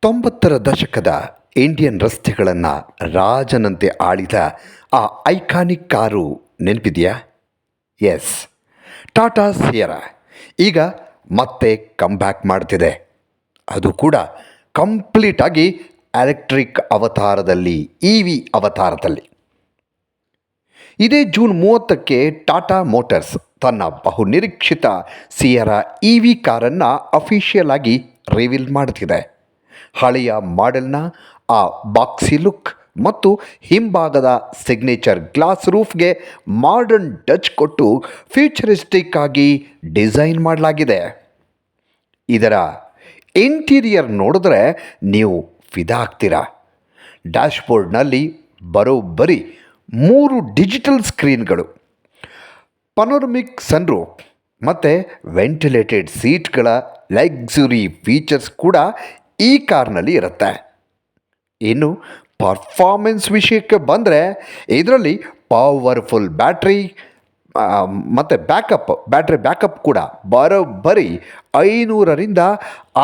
90ರ ದಶಕದ ಇಂಡಿಯನ್ ರಸ್ತೆಗಳನ್ನು ರಾಜನಂತೆ ಆಳಿದ ಆ ಐಕಾನಿಕ್ ಕಾರು ನೆನಪಿದೆಯಾ? ಎಸ್, ಟಾಟಾ ಸಿಯರಾ ಈಗ ಮತ್ತೆ ಕಮ್ಬ್ಯಾಕ್ ಮಾಡ್ತಿದೆ. ಅದು ಕೂಡ ಕಂಪ್ಲೀಟಾಗಿ ಎಲೆಕ್ಟ್ರಿಕ್ ಅವತಾರದಲ್ಲಿ, ಇ ವಿ ಅವತಾರದಲ್ಲಿ. ಇದೇ ಜೂನ್ 30ಕ್ಕೆ ಟಾಟಾ ಮೋಟರ್ಸ್ ತನ್ನ ಬಹುನಿರೀಕ್ಷಿತ ಸಿಯರಾ ಇ ವಿ ಕಾರನ್ನು ಅಫಿಷಿಯಲ್ ಆಗಿ ರಿವೀಲ್ ಮಾಡ್ತಿದೆ. ಹಳೆಯ ಮಾಡೆಲ್ನ ಆ ಬಾಕ್ಸಿ ಲುಕ್ ಮತ್ತು ಹಿಂಭಾಗದ ಸಿಗ್ನೇಚರ್ ಗ್ಲಾಸ್ ರೂಫ್ಗೆ ಮಾಡರ್ನ್ ಟಚ್ ಕೊಟ್ಟು ಫ್ಯೂಚರಿಸ್ಟಿಕ್ ಆಗಿ ಡಿಸೈನ್ ಮಾಡಲಾಗಿದೆ. ಇದರ ಇಂಟೀರಿಯರ್ ನೋಡಿದ್ರೆ ನೀವು ಫಿದಾ ಆಗ್ತೀರಾ. ಡ್ಯಾಶ್ಬೋರ್ಡ್ನಲ್ಲಿ ಬರೋಬ್ಬರಿ 3 ಡಿಜಿಟಲ್ ಸ್ಕ್ರೀನ್ಗಳು, ಪನೋರಮಿಕ್ ಸನ್ರೂಫ್ ಮತ್ತು ವೆಂಟಿಲೇಟೆಡ್ ಸೀಟ್ಗಳ ಲಕ್ಸುರಿ ಫೀಚರ್ಸ್ ಕೂಡ ಈ ಕಾರ್ನಲ್ಲಿ ಇರುತ್ತೆ. ಇನ್ನು ಪರ್ಫಾರ್ಮೆನ್ಸ್ ವಿಷಯಕ್ಕೆ ಬಂದರೆ ಇದರಲ್ಲಿ ಪವರ್ಫುಲ್ ಬ್ಯಾಟ್ರಿ ಮತ್ತು ಬ್ಯಾಟ್ರಿ ಬ್ಯಾಕಪ್ ಕೂಡ ಬರೋಬ್ಬರಿ 500ರಿಂದ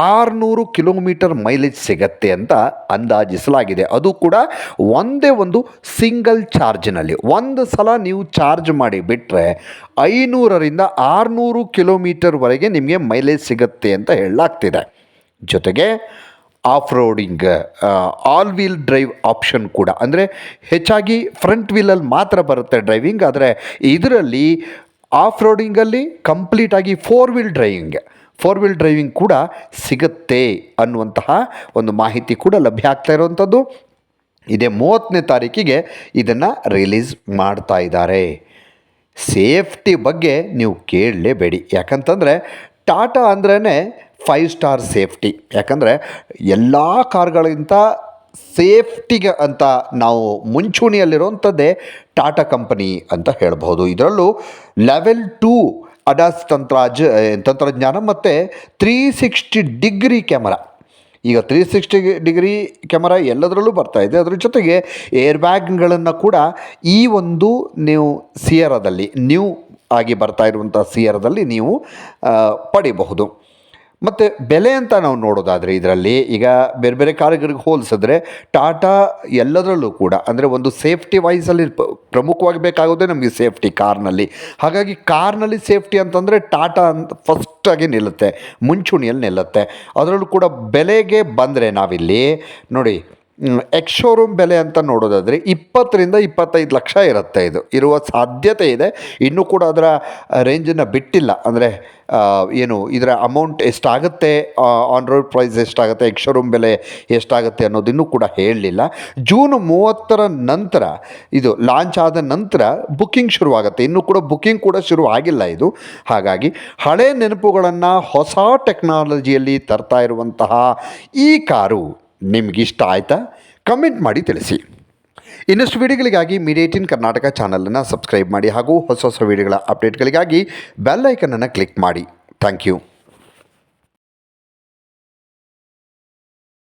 600 ಕಿಲೋಮೀಟರ್ ಮೈಲೇಜ್ ಸಿಗತ್ತೆ ಅಂತ ಅಂದಾಜಿಸಲಾಗಿದೆ. ಅದು ಕೂಡ ಒಂದೇ ಒಂದು ಸಿಂಗಲ್ ಚಾರ್ಜ್ನಲ್ಲಿ. ಒಂದು ಸಲ ನೀವು ಚಾರ್ಜ್ ಮಾಡಿ ಬಿಟ್ಟರೆ 500ರಿಂದ 600 ಕಿಲೋಮೀಟರ್ವರೆಗೆ ನಿಮಗೆ ಮೈಲೇಜ್ ಸಿಗುತ್ತೆ ಅಂತ ಹೇಳಲಾಗ್ತಿದೆ. ಜೊತೆಗೆ off roading all wheel drive option ಕೂಡ, ಅಂದರೆ ಹೆಚ್ಚಾಗಿ ಫ್ರಂಟ್ ವೀಲಲ್ಲಿ ಮಾತ್ರ ಬರುತ್ತೆ ಡ್ರೈವಿಂಗ್, ಆದರೆ ಇದರಲ್ಲಿ ಆಫ್ ರೋಡಿಂಗಲ್ಲಿ ಕಂಪ್ಲೀಟಾಗಿ ಫೋರ್ ವೀಲ್ ಡ್ರೈವಿಂಗ್ ಕೂಡ ಸಿಗುತ್ತೆ ಅನ್ನುವಂತಹ ಒಂದು ಮಾಹಿತಿ ಕೂಡ ಲಭ್ಯ ಆಗ್ತಾ ಇರುವಂಥದ್ದು. ಇದೇ 30ನೇ ತಾರೀಕಿಗೆ ಇದನ್ನು ರಿಲೀಸ್ ಮಾಡ್ತಾ ಇದ್ದಾರೆ. ಸೇಫ್ಟಿ ಬಗ್ಗೆ ನೀವು ಕೇಳಲೇಬೇಡಿ, ಯಾಕಂತಂದರೆ ಟಾಟಾ ಅಂದ್ರೇ 5 ಸ್ಟಾರ್ ಸೇಫ್ಟಿ. ಯಾಕಂದರೆ ಎಲ್ಲ ಕಾರ್ಗಳಿಗಿಂತ ಸೇಫ್ಟಿಗೆ ಅಂತ ನಾವು ಮುಂಚೂಣಿಯಲ್ಲಿರುವಂಥದ್ದೇ ಟಾಟಾ ಕಂಪನಿ ಅಂತ ಹೇಳ್ಬೋದು. ಇದರಲ್ಲೂ ಲೆವೆಲ್ 2 ಅಡಾಸ್ ತಂತ್ರಜ್ಞಾನ ಮತ್ತು 360 ಡಿಗ್ರಿ ಕ್ಯಾಮರಾ. ಈಗ 360 ಡಿಗ್ರಿ ಕ್ಯಾಮರಾ ಎಲ್ಲದರಲ್ಲೂ ಬರ್ತಾ ಇದೆ. ಅದರ ಜೊತೆಗೆ ಏರ್ ಬ್ಯಾಗ್ಗಳನ್ನು ಕೂಡ ಈ ಒಂದು ನೀವು ಸಿಯರಾದಲ್ಲಿ ನ್ಯೂ ಆಗಿ ಬರ್ತಾ ಇರುವಂಥ ಸಿಯರಾದಲ್ಲಿ ನೀವು ಪಡಿಬಹುದು. ಮತ್ತು ಬೆಲೆ ಅಂತ ನಾವು ನೋಡೋದಾದರೆ ಇದರಲ್ಲಿ ಈಗ ಬೇರೆ ಬೇರೆ ಕಾರುಗಳಿಗೆ ಹೋಲಿಸಿದ್ರೆ ಟಾಟಾ ಎಲ್ಲದರಲ್ಲೂ ಕೂಡ, ಅಂದರೆ ಒಂದು ಸೇಫ್ಟಿ ವೈಸಲ್ಲಿ ಪ್ರಮುಖವಾಗಿ ಬೇಕಾಗೋದೇ ನಮಗೆ ಸೇಫ್ಟಿ ಕಾರ್ನಲ್ಲಿ. ಹಾಗಾಗಿ ಕಾರ್ನಲ್ಲಿ ಸೇಫ್ಟಿ ಅಂತಂದರೆ ಟಾಟಾ ಅಂತ ಫಸ್ಟಾಗಿ ನಿಲ್ಲುತ್ತೆ, ಮುಂಚೂಣಿಯಲ್ಲಿ ನಿಲ್ಲುತ್ತೆ. ಅದರಲ್ಲೂ ಕೂಡ ಬೆಲೆಗೆ ಬಂದರೆ ನಾವಿಲ್ಲಿ ನೋಡಿ, ಎಕ್ಸ್ ಶೋರೂಮ್ ಬೆಲೆ ಅಂತ ನೋಡೋದಾದರೆ 20ರಿಂದ 25 ಲಕ್ಷ ಇರುತ್ತೆ. ಇದು ಇರುವ ಸಾಧ್ಯತೆ ಇದೆ. ಇನ್ನೂ ಕೂಡ ಅದರ ರೇಂಜನ್ನು ಬಿಟ್ಟಿಲ್ಲ, ಅಂದರೆ ಏನು ಇದರ ಅಮೌಂಟ್ ಎಷ್ಟಾಗುತ್ತೆ, ಆನ್ ರೋಡ್ ಪ್ರೈಸ್ ಎಷ್ಟಾಗುತ್ತೆ, ಎಕ್ಸ್ ಶೋರೂಮ್ ಬೆಲೆ ಎಷ್ಟಾಗುತ್ತೆ ಅನ್ನೋದಿನ್ನೂ ಕೂಡ ಹೇಳಲಿಲ್ಲ. ಜೂನ್ 30ರ ನಂತರ, ಇದು ಲಾಂಚ್ ಆದ ನಂತರ ಬುಕ್ಕಿಂಗ್ ಶುರುವಾಗುತ್ತೆ. ಇನ್ನೂ ಕೂಡ ಬುಕ್ಕಿಂಗ್ ಕೂಡ ಶುರು ಆಗಿಲ್ಲ ಇದು. ಹಾಗಾಗಿ ಹಳೆ ನೆನಪುಗಳನ್ನು ಹೊಸ ಟೆಕ್ನಾಲಜಿಯಲ್ಲಿ ತರ್ತಾ ಇರುವಂತಹ ಈ ಕಾರು ನಿಮಗಿಷ್ಟ ಆಯಿತಾ? ಕಮೆಂಟ್ ಮಾಡಿ ತಿಳಿಸಿ. ಇನ್ನಷ್ಟು ವಿಡಿಯೋಗಳಿಗಾಗಿ ಮೀಡಿಯಾ 18 ಕರ್ನಾಟಕ ಚಾನಲನ್ನು ಸಬ್ಸ್ಕ್ರೈಬ್ ಮಾಡಿ ಹಾಗೂ ಹೊಸ ಹೊಸ ವಿಡಿಯೋಗಳ ಅಪ್ಡೇಟ್ಗಳಿಗಾಗಿ ಬೆಲ್ ಐಕನನ್ನು ಕ್ಲಿಕ್ ಮಾಡಿ. Thank you.